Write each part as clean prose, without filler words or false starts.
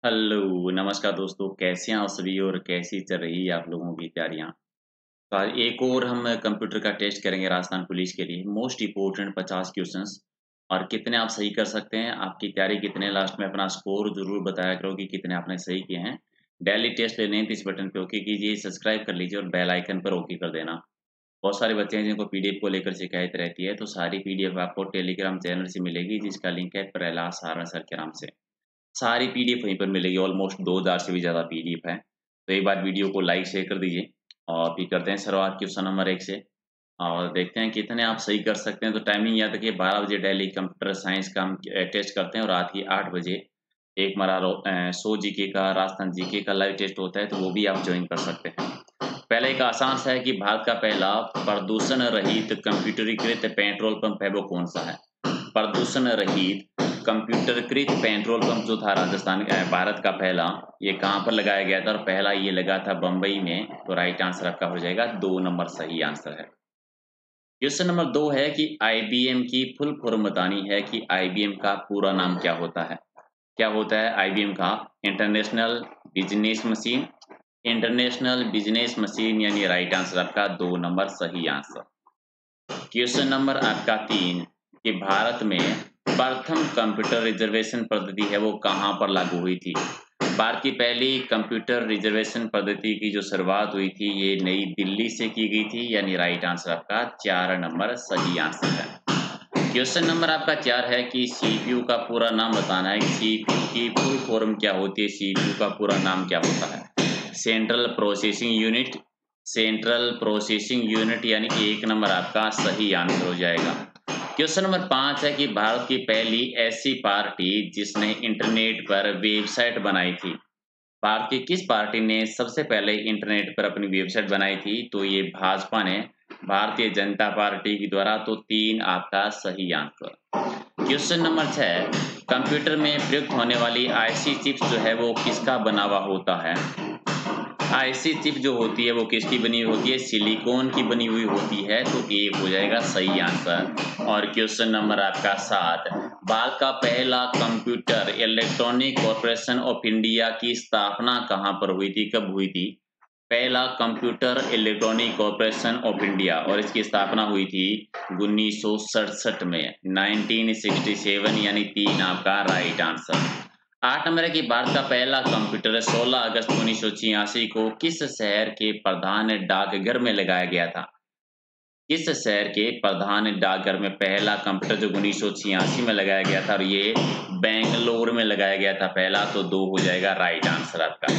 Hello, नमस्कार दोस्तों, कैसे हैं आप सभी और कैसी चल रही है आप लोगों की तैयारियाँ? तो आज एक और हम कंप्यूटर का टेस्ट करेंगे राजस्थान पुलिस के लिए, मोस्ट इम्पोर्टेंट 50 क्वेश्चंस और कितने आप सही कर सकते हैं, आपकी तैयारी कितने हैं, लास्ट में अपना स्कोर ज़रूर बताया करो कि कितने आपने सही किए हैं। डेली टेस्ट लेने हैं तो इस बटन पे ओके कीजिए, सब्सक्राइब कर लीजिए और बेल आइकन पर ओके कर देना। बहुत सारे बच्चे हैं जिनको पीडीएफ को लेकर शिकायत रहती है, तो सारी पीडीएफ आपको टेलीग्राम चैनल से मिलेगी जिसका लिंक है प्रहलाद सारंग सर के नाम से। सारी पीडीएफ वहीं पर मिलेगी, ऑलमोस्ट 2000 से भी ज़्यादा पीडीएफ है। तो एक बार वीडियो को लाइक शेयर कर दीजिए और फिर करते हैं शुरुआत क्वेश्चन नंबर 1 से और देखते हैं कितने आप सही कर सकते हैं। तो टाइमिंग याद रखिए 12 बजे डेली कंप्यूटर साइंस का हम टेस्ट करते हैं और रात की 8 बजे एक हमारा 100 जीके का राजस्थान जीके का लाइव टेस्ट होता है, तो वो भी आप ज्वाइन कर सकते हैं। पहले एक आसान सा है कि भारत का पहला प्रदूषण रहित कंप्यूटरीकृत पेट्रोल पंप है, वो कौन-सा है? प्रदूषण रहित कंप्यूटरीकृत पेट्रोल पंप जो था राजस्थान भारत का पहला, ये कहाँ पर लगाया गया था? और पहला ये लगा था बम्बई में, तो राइट आंसर आपका हो जाएगा 2 नंबर सही आंसर है। क्वेश्चन नंबर 2 है कि आईबीएम की फुल फॉर्म बतानी है कि आईबीएम का पूरा नाम क्या होता है? क्या होता है आईबीएम का? International business machine, international business machine यानी राइट आंसर आपका 2 नंबर सही आंसर। क्वेश्चन नंबर आपका 3 कि भारत में प्रथम कंप्यूटर रिजर्वेशन पद्धति है वो कहाँ पर लागू हुई थी? भारत की पहली कंप्यूटर रिजर्वेशन पद्धति की जो शुरुआत हुई थी ये नई दिल्ली से की गई थी यानी राइट आंसर आपका 4 नंबर सही आंसर है। क्वेश्चन नंबर आपका 4 है कि सीपीयू का पूरा नाम बताना है कि सीपीयू की फुल फॉर्म क्या होती है? सीपीयू का पूरा नाम क्या होता है? Central processing unit, central processing unit यानी 1 नंबर आपका सही आंसर हो जाएगा। क्वेश्चन नंबर 5 है कि भारत की पहली ऐसी पार्टी जिसने इंटरनेट पर वेबसाइट बनाई थी। भारत की किस पार्टी ने सबसे पहले इंटरनेट पर अपनी वेबसाइट बनाई थी? तो ये भाजपा ने, भारतीय जनता पार्टी के द्वारा, तो 3 आपका सही आंसर। क्वेश्चन नंबर 6 कंप्यूटर में प्रयुक्त होने वाली आईसी चिप्स जो है वो किसका बना हुआ होता है? आईसी चिप जो होती है वो किसकी बनी हुई होती है? सिलिकॉन की बनी हुई होती है, तो ए हो जाएगा सही आंसर। और क्वेश्चन नंबर आपका 7 भारत का पहला computer electronic corporation of India की स्थापना कहाँ पर हुई थी, कब हुई थी? पहला computer electronic corporation of India और इसकी स्थापना हुई थी 1967 में, 1967 यानी 3 आपका राइट आंसर। 8 नंबर है कि भारत का पहला कंप्यूटर 16 अगस्त 1986 को किस शहर के प्रधान डाकघर में लगाया गया था? किस शहर के प्रधान डाकघर में पहला कंप्यूटर जो 1986 में लगाया गया था और ये बेंगलोर में लगाया गया था पहला, तो 2 हो जाएगा राइट आंसर आपका।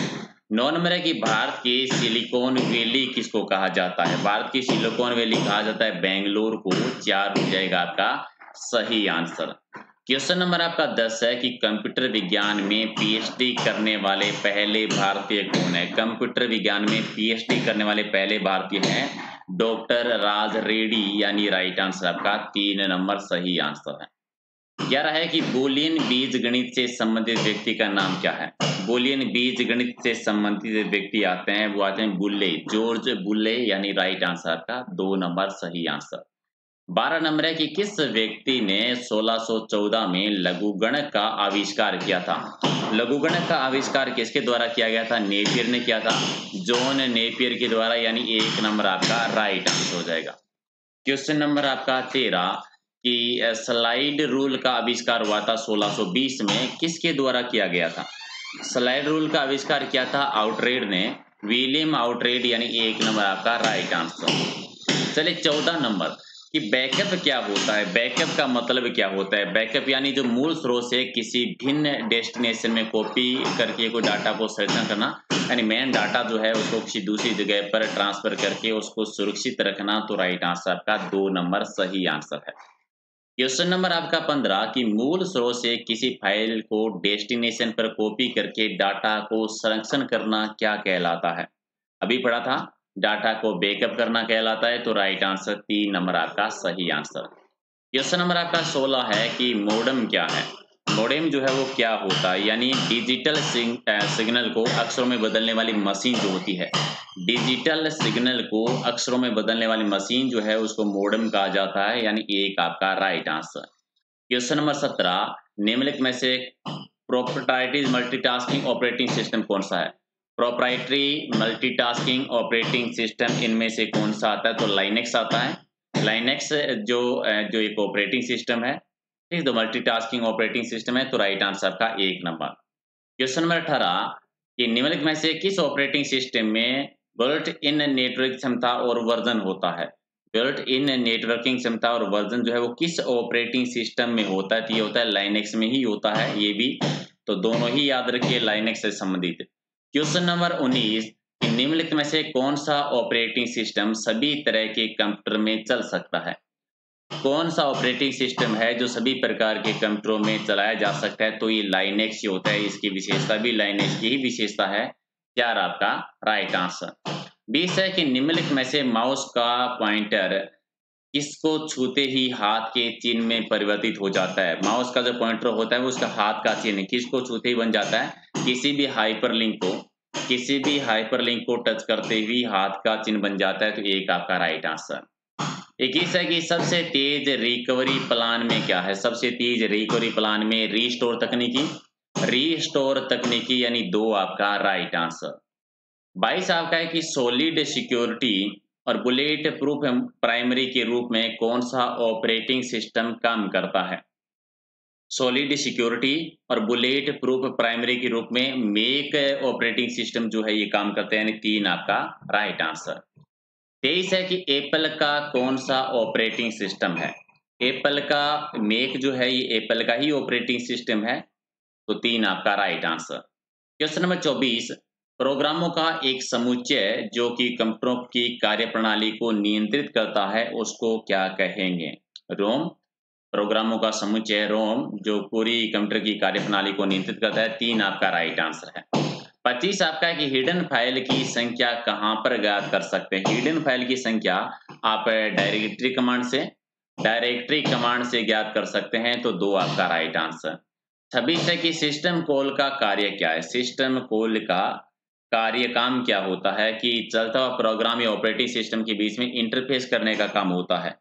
9 नंबर है कि भारत की सिलिकॉन वैली किसको कहा जाता है? भारत की सिलिकॉन वैली कहा जाता है बेंगलोर को, 4 हो जाएगा आपका सही आंसर। क्वेश्चन नंबर आपका 10 है कि कंप्यूटर विज्ञान में पीएचडी करने वाले पहले भारतीय कौन है? कंप्यूटर विज्ञान में पीएचडी करने वाले पहले भारतीय हैं डॉक्टर राज रेड्डी यानी राइट आंसर आपका 3 नंबर सही आंसर है। 11 है कि बूलियन बीजगणित से संबंधित व्यक्ति का नाम क्या है? बूलियन बीजगणित से संबंधित व्यक्ति आते हैं, वो आते हैं बुल्ले, जॉर्ज बुल्ले यानी राइट आंसर आपका 2 नंबर सही आंसर। 12 नंबर है कि किस व्यक्ति ने 1614 में लघुगणक का आविष्कार किया था? लघुगणक का आविष्कार किसके द्वारा किया गया था? नेपियर ने किया था, जॉन नेपियर के द्वारा यानी 1 नंबर आपका राइट आंसर हो जाएगा। क्वेश्चन नंबर आपका 13 कि स्लाइड रूल का आविष्कार हुआ था 1620 में, किसके द्वारा किया गया था? स्लाइड रूल का आविष्कार किया था आउटरेड ने, विलियम आउटरेड यानी 1 नंबर आपका राइट आंसर। चलिए 14 नंबर कि बैकअप क्या होता है? बैकअप का मतलब क्या होता है? बैकअप यानी जो मूल स्रोत से किसी भिन्न डेस्टिनेशन में कॉपी करके कोई डाटा को संरक्षण करना, यानी मेन डाटा जो है उसको किसी दूसरी जगह पर ट्रांसफर करके उसको सुरक्षित रखना, तो राइट आंसर आपका 2 नंबर सही आंसर है। क्वेश्चन नंबर आपका 15 कि मूल स्रोत से किसी फाइल को डेस्टिनेशन पर कॉपी करके डाटा को संरक्षण करना क्या कहलाता है? अभी पढ़ा था, डाटा को बैकअप करना कहलाता है, तो राइट आंसर 3 नंबर आपका सही आंसर। क्वेश्चन नंबर आपका 16 है कि मोडेम क्या है? मोडेम जो है वो क्या होता है? यानी डिजिटल सिग्नल को अक्षरों में बदलने वाली मशीन जो होती है, डिजिटल सिग्नल को अक्षरों में बदलने वाली मशीन जो है उसको मोडेम कहा जाता है, यानी 1 आपका राइट आंसर। क्वेश्चन नंबर 17 निम्नलिखित में से प्रोप्राइटरी मल्टीटास्किंग ऑपरेटिंग सिस्टम कौन सा है? प्रोप्राइटरी मल्टीटास्किंग ऑपरेटिंग सिस्टम इनमें से कौन सा आता है? तो लाइनेक्स आता है। लाइनेक्स जो एक ऑपरेटिंग सिस्टम है, ठीक, तो मल्टीटास्किंग ऑपरेटिंग सिस्टम है, तो राइट आंसर का 1 नंबर। क्वेश्चन नंबर 18 कि निम्नलिखित में से किस ऑपरेटिंग सिस्टम में बिल्ट इन नेटवर्क क्षमता और वर्जन होता है? बिल्ट इन नेटवर्किंग क्षमता और वर्जन जो है वो किस ऑपरेटिंग सिस्टम में होता है? तो ये होता है लाइनेक्स में ही होता है, ये भी, तो दोनों ही याद रखिए लाइनेक्स से संबंधित। क्वेश्चन नंबर 19 कि निम्नलिखित में से कौन सा ऑपरेटिंग सिस्टम सभी तरह के कंप्यूटर में चल सकता है? कौन सा ऑपरेटिंग सिस्टम है जो सभी प्रकार के कंप्यूटरों में चलाया जा सकता है? तो ये लाइनेक्स ही होता है, इसकी विशेषता भी लाइनेक्स की ही विशेषता है। 4 आपका राइट आंसर। 20 है कि निम्नलिखित में से माउस का पॉइंटर किसको छूते ही हाथ के चिन्ह में परिवर्तित हो जाता है? माउस का जो पॉइंटर होता है वो उसका हाथ का चिन्ह किसको छूते ही बन जाता है? किसी भी हाइपरलिंक को टच करते ही हाथ का चिन्ह बन जाता है, तो एक आपका राइट आंसर। 21 है कि सबसे तेज रिकवरी प्लान में क्या है? सबसे तेज रिकवरी प्लान में रीस्टोर तकनीकी यानी 2 आपका राइट आंसर। 22 आपका है कि सॉलिड सिक्योरिटी और बुलेट प्रूफ प्राइमरी के रूप में कौन सा ऑपरेटिंग सिस्टम काम करता है? सॉलिड सिक्योरिटी और बुलेट प्रूफ प्राइमरी के रूप में मेक ऑपरेटिंग सिस्टम जो है ये काम करते हैं, यानी 3 आपका राइट आंसर। 23 है कि एप्पल का कौन सा ऑपरेटिंग सिस्टम है? एप्पल का मेक जो है ये एप्पल का ही ऑपरेटिंग सिस्टम है, तो 3 आपका राइट आंसर। क्वेश्चन नंबर 24 प्रोग्रामों का एक समुच्चय जो कि कंप्यूटरों की कार्यप्रणाली को नियंत्रित करता है उसको क्या कहेंगे? रोम। प्रोग्रामों का समुच्चय रोम जो पूरी कंप्यूटर की कार्यप्रणाली को नियंत्रित करता है, 3 आपका राइट आंसर है। 25 आपका है कि हिडन फाइल की संख्या कहाँ पर ज्ञात कर सकते हैं? हिडन फाइल की संख्या आप डायरेक्टरी कमांड से ज्ञात कर सकते हैं, तो 2 आपका राइट आंसर। 26 है कि सिस्टम कॉल का कार्य क्या है? सिस्टम कॉल का कार्य काम क्या होता है? कि चलता हुआ प्रोग्राम या ऑपरेटिंग सिस्टम के बीच में इंटरफेस करने का काम होता है।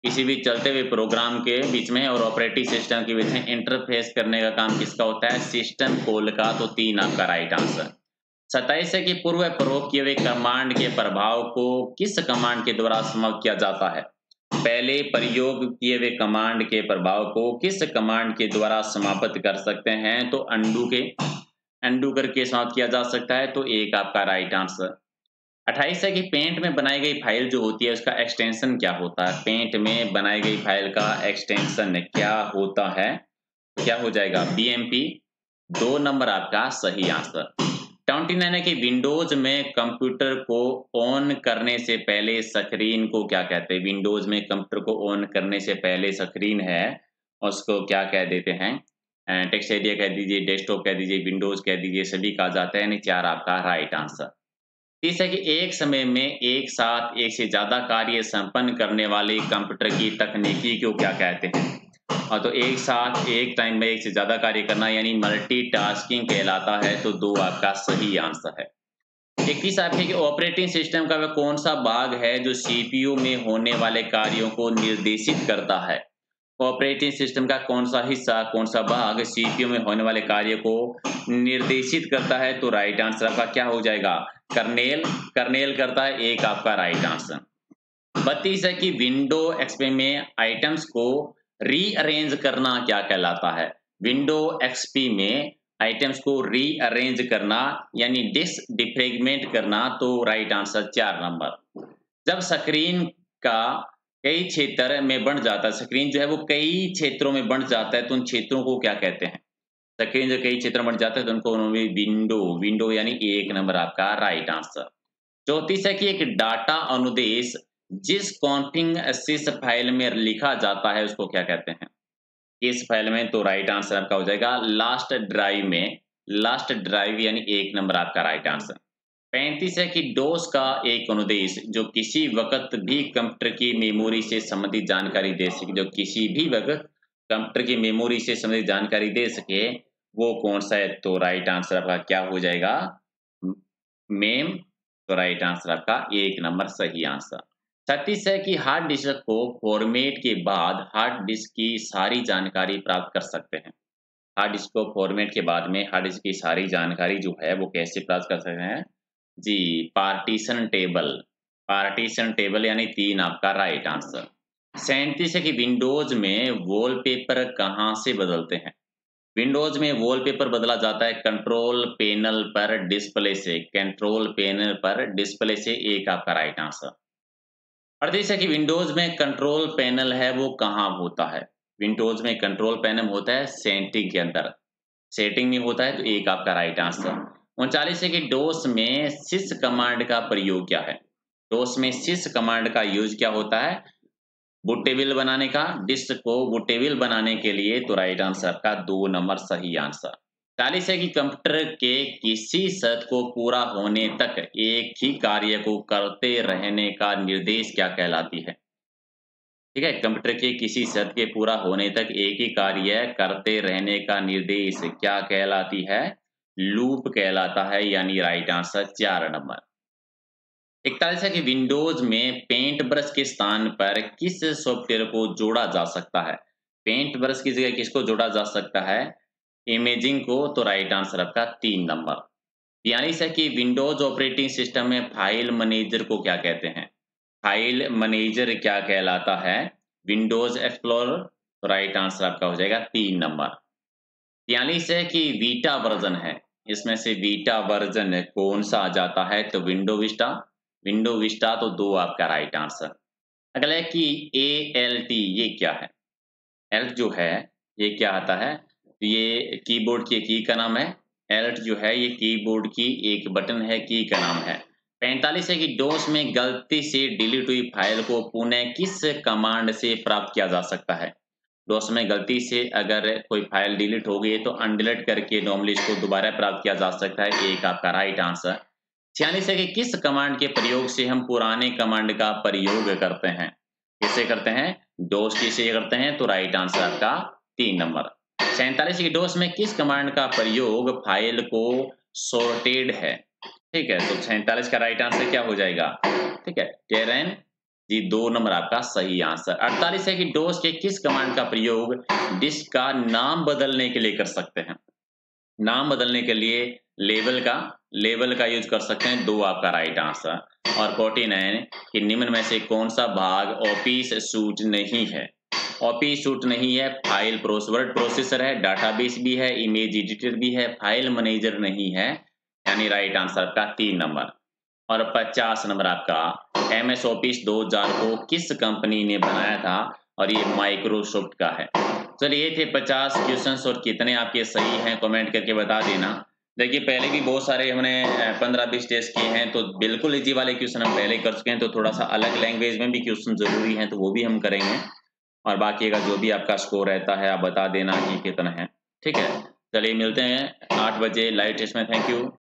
किसी भी चलते हुए प्रोग्राम के बीच में और ऑपरेटिंग सिस्टम के बीच में इंटरफेस करने का काम किसका होता है? सिस्टम कॉल का, तो 3 आपका राइट आंसर। 27 है कि पूर्व प्रयोग किए हुए कमांड के प्रभाव को किस कमांड के द्वारा समाप्त किया जाता है? पहले प्रयोग किए हुए कमांड के प्रभाव को किस कमांड के द्वारा समाप्त कर सकते हैं? तो अंडू करके समाप्त किया जा सकता है, तो एक आपका राइट आंसर। 28 है कि पेंट में बनाई गई फाइल जो होती है उसका एक्सटेंशन क्या होता है? पेंट में बनाई गई फाइल का एक्सटेंशन क्या होता है? तो क्या हो जाएगा? बीएमपी। 2 नंबर आपका सही आंसर। 29 है कि विंडोज में कंप्यूटर को ऑन करने से पहले स्क्रीन को क्या कहते हैं? विंडोज में कंप्यूटर को ऑन करने से पहले स्क्रीन है उसको क्या कह देते हैं? टेक्स्ट एरिया कह दीजिए, डेस्कटॉप कह दीजिए, विंडोज कह दीजिए, सभी कहा जाता है, यानी 4 आपका राइट आंसर। 30 है कि एक समय में एक साथ एक से ज्यादा कार्य संपन्न करने वाले कंप्यूटर की तकनीकी को क्या कहते हैं? तो एक साथ एक टाइम में एक से ज्यादा कार्य करना यानी मल्टीटास्किंग कहलाता है, तो 2 आपका सही आंसर है। 21 आपके कि ऑपरेटिंग सिस्टम का वह कौन सा भाग है जो सीपीयू में होने वाले कार्यों को निर्देशित करता है? ऑपरेटिंग सिस्टम का कौन सा हिस्सा, कौन सा भाग सीपीयू में होने वाले कार्य को निर्देशित करता है? तो राइट आंसर आपका क्या हो जाएगा? कर्नेल करता है, एक आपका राइट आंसर। 32 है कि विंडो एक्सपी में आइटम्स को रीअरेंज करना क्या कहलाता है? विंडो एक्सपी में आइटम्स को रीअरेंज करना यानी डिफ्रेगमेंट करना, तो राइट आंसर 4 नंबर। जब स्क्रीन का कई क्षेत्र में बंट जाता है, स्क्रीन जो है वो कई क्षेत्रों में बंट जाता है, तो उन क्षेत्रों को क्या कहते हैं? स्क्रीन जो कई क्षेत्र में बंट जाता है तो उनको विंडो यानी 1 नंबर आपका राइट आंसर। 34 है कि एक डाटा अनुदेश जिस कॉन्फिग sys फाइल में लिखा जाता है उसको क्या कहते हैं? इस फाइल में, तो राइट आंसर आपका हो जाएगा लास्ट ड्राइव यानी 1 नंबर आपका राइट आंसर। 35 है कि डोस का एक अनुदेश जो किसी वक्त भी कंप्यूटर की मेमोरी से संबंधित जानकारी दे सके, जो किसी भी वक्त कंप्यूटर की मेमोरी से संबंधित जानकारी दे सके, वो कौन सा है? तो राइट आंसर आपका क्या हो जाएगा? मेम, तो राइट आंसर आपका 1 नंबर सही आंसर। 36 है कि हार्ड डिस्क को फॉर्मेट के बाद हार्ड डिस्क की सारी जानकारी प्राप्त कर सकते हैं। हार्ड डिस्क को फॉर्मेट के बाद में हार्ड डिस्क की सारी जानकारी जो है वो कैसे प्राप्त कर सकते हैं? जी, पार्टीशन टेबल यानी 3 आपका राइट आंसर। 37 है कि विंडोज़ में वॉलपेपर कहाँ से बदलते हैं? विंडोज़ में वॉलपेपर बदला जाता है कंट्रोल पैनल पर डिस्प्ले से, कंट्रोल पैनल पर डिस्प्ले से, एक आपका राइट आंसर। 38 है कि विंडोज़ में कंट्रोल पैनल है वो कहाँ होता है? विंडोज़ में कंट्रोल पैनल होता है सेटिंग के अंदर, सेटिंग में होता है तो एक आपका राइट आंसर। 39 है कि डोस में sys कमांड का प्रयोग क्या है? डोस में sys कमांड का यूज़ क्या होता है? बूटेबल बनाने का, डिस्क को बूटेबल बनाने के लिए, तो राइट आंसर का 2 नंबर सही आंसर। 40 है कि कंप्यूटर के किसी सत्र को पूरा होने तक एक ही कार्य को करते रहने का निर्देश क्या कहलाती है? ठीक है, कंप्यूटर के किसी सत्र के पूरा होने तक एक ही कार्य करते रहने का निर्देश क्या कहलाती है? लूप कहलाता है, यानी राइट आंसर 4 नंबर। 41 है कि विंडोज में पेंट ब्रश के स्थान पर किस सॉफ्टवेयर को जोड़ा जा सकता है? पेंट ब्रश की जगह किसको जोड़ा जा सकता है? इमेजिंग को, तो राइट आंसर आपका 3 नंबर। 42 है कि विंडोज ऑपरेटिंग सिस्टम में फाइल मैनेजर को क्या कहते हैं? फाइल मैनेजर क्या कहलाता है? विंडोज एक्सप्लोरर, तो राइट आंसर आपका हो जाएगा 3 नंबर। 43 है कि वीटा वर्जन है, इसमें से वीटा वर्जन कौन सा आ जाता है? तो विंडो विस्टा, तो 2 आपका राइट आंसर। अगला है कि ALT ये क्या है? एल्ट जो है ये क्या आता है? तो ये कीबोर्ड की की का नाम है। एल्ट जो है ये कीबोर्ड की एक बटन है, की का नाम है। 45 है कि डोस में गलती से डिलीट हुई फाइल को पुनः किस कमांड से प्राप्त किया जा सकता है? डोस में गलती से अगर कोई फाइल डिलीट हो गई है तो अनडिलीट करके नॉर्मली इसको दोबारा प्राप्त किया जा सकता है, एक आपका राइट आंसर। 46 है कि किस कमांड के प्रयोग से हम पुराने कमांड का प्रयोग करते हैं? किससे करते हैं? डोस की से करते हैं, तो राइट आंसर आपका 3 नंबर। 47 की डोस में किस कमांड का प्रयोग फाइल को सॉर्टेड है? ठीक है, तो 47 का राइट आंसर क्या हो जाएगा? ठीक है, टेरेन जी, 2 नंबर आपका सही आंसर। 48 है कि डोस के किस कमांड का प्रयोग डिस्क का नाम बदलने के लिए कर सकते हैं? नाम बदलने के लिए लेबल का यूज कर सकते हैं, 2 आपका राइट आंसर। और 49 कि निम्न में से कौन सा भाग ऑफिस सूट नहीं है? ऑफिस सूट नहीं है, वर्ड प्रोसेसर है, डाटाबेस भी है, इमेज एडिटर भी है, फाइल मैनेजर नहीं है, यानी राइट आंसर आपका 3 नंबर। और 50 नंबर आपका MS ऑफिस 2000 को किस कंपनी ने बनाया था? और ये माइक्रोसॉफ्ट का है। चलिए, ये थे 50 क्वेश्चंस और कितने आपके सही हैं कमेंट करके बता देना। देखिए, पहले भी बहुत सारे हमने 15-20 टेस्ट किए हैं, तो बिल्कुल इजी वाले क्वेश्चन हम पहले कर चुके हैं, तो थोड़ा सा अलग लैंग्वेज में भी क्वेश्चन जरूरी हैं तो वो भी हम करेंगे। और बाकी का जो भी आपका स्कोर रहता है आप बता देना कि कितना है। ठीक है, चलिए मिलते हैं 8 बजे लाइव टेस्ट में। Thank you.